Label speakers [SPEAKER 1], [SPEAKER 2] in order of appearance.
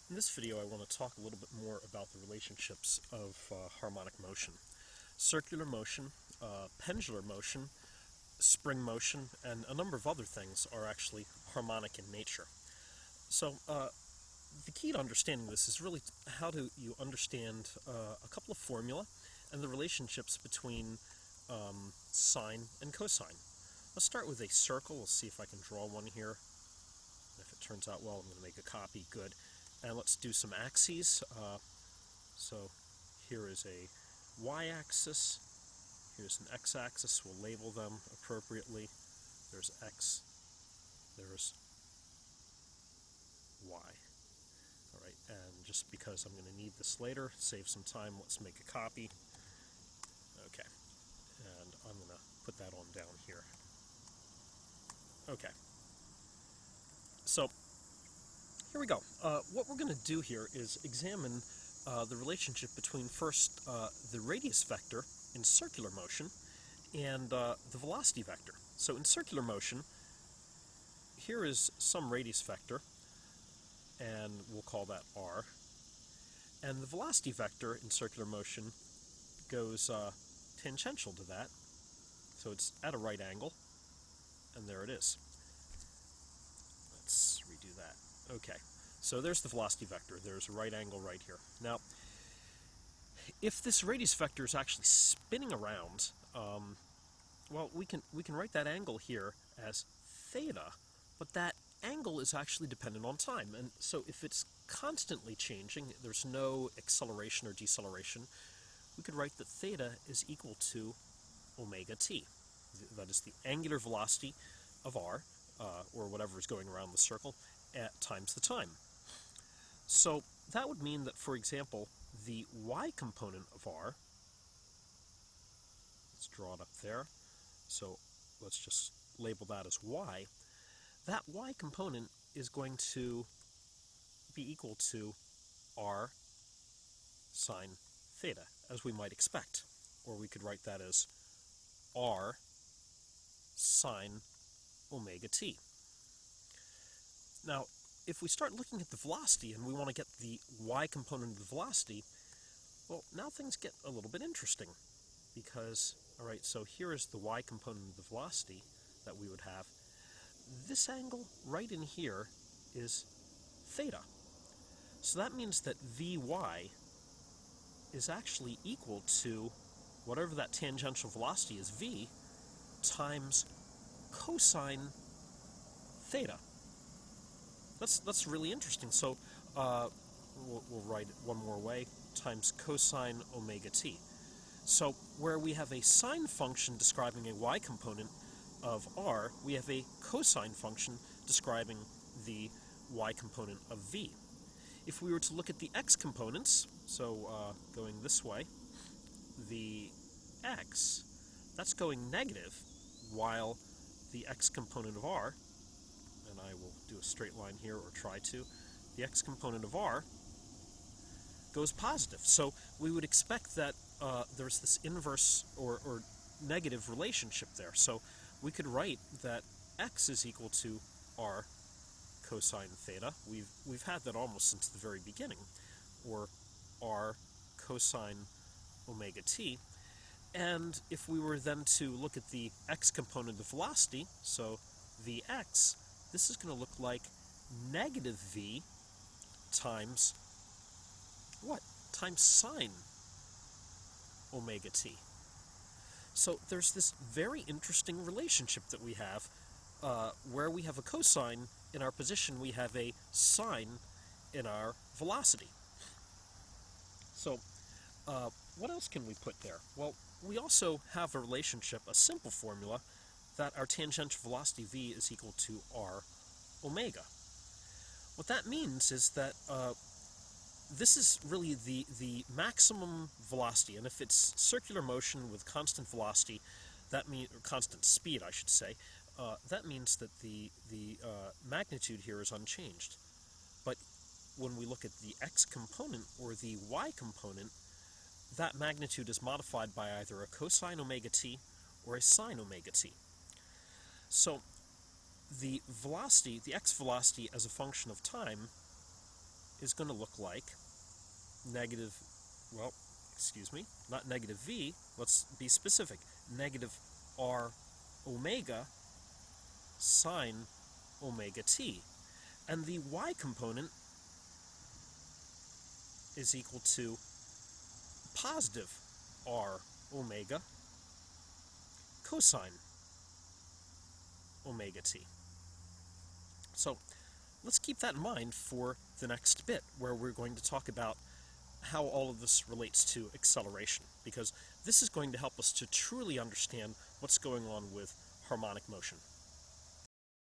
[SPEAKER 1] In this video I want to talk a little bit more about the relationships of harmonic motion. Circular motion, pendular motion, spring motion, and a number of other things are actually harmonic in nature. So the key to understanding this is really how do you understand a couple of formula and the relationships between sine and cosine. Let's start with a circle. We'll see if I can draw one here. If it turns out well, I'm going to make a copy. Good. And let's do some axes. So here is a y-axis. Here's an x-axis. We'll label them appropriately. There's x. There's y. All right, and just because I'm going to need this later, save some time, let's make a copy. Okay, and I'm going to put that on down here. Okay, so here we go. What we're going to do here is examine the relationship between first the radius vector in circular motion and the velocity vector. So in circular motion, here is some radius vector, and we'll call that r. And the velocity vector in circular motion goes tangential to that, so it's at a right angle, and there it is. Let's redo that. Okay, so there's the velocity vector. There's a right angle right here. Now, if this radius vector is actually spinning around, well, we can write that angle here as theta, but that angle is actually dependent on time. And so if it's constantly changing, there's no acceleration or deceleration, we could write that theta is equal to omega t. That is the angular velocity of r, or whatever is going around the circle, at times the time. So that would mean that, for example, the y component of r, let's draw it up there, so let's just label that as y, that y component is going to be equal to r sine theta, as we might expect. Or we could write that as r sine omega t. Now, if we start looking at the velocity and we want to get the y component of the velocity, well, now things get a little bit interesting. Because, all right, so here is the y component of the velocity that we would have. This angle right in here is theta. So that means that Vy is actually equal to whatever that tangential velocity is, v, times cosine theta. That's really interesting. So we'll write it one more way, times cosine omega t. So where we have a sine function describing a y component of r, we have a cosine function describing the y component of v. If we were to look at the x components, so going this way, the x, that's going negative, while the x component of r, and I will do a straight line here, or try to, the x component of r goes positive. So we would expect that there's this inverse or negative relationship there. So we could write that x is equal to r cosine theta. We've had that almost since the very beginning, or r cosine omega t. And if we were then to look at the x component of the velocity, so vx, this is going to look like negative v times what? Times sine omega t. So there's this very interesting relationship that we have, where we have a cosine in our position, we have a sine in our velocity. So what else can we put there? Well, we also have a relationship, a simple formula, that our tangential velocity v is equal to r omega. What that means is that this is really the maximum velocity, and if it's circular motion with constant velocity, that means, or constant speed, I should say, that means that the magnitude here is unchanged. But when we look at the x component or the y component, that magnitude is modified by either a cosine omega t or a sine omega t. So the velocity, the x velocity as a function of time, is going to look like negative, well, excuse me, not negative v, let's be specific, negative r omega sine omega t. And the y component is equal to positive r omega cosine omega t. So let's keep that in mind for the next bit, where we're going to talk about how all of this relates to acceleration, because this is going to help us to truly understand what's going on with harmonic motion.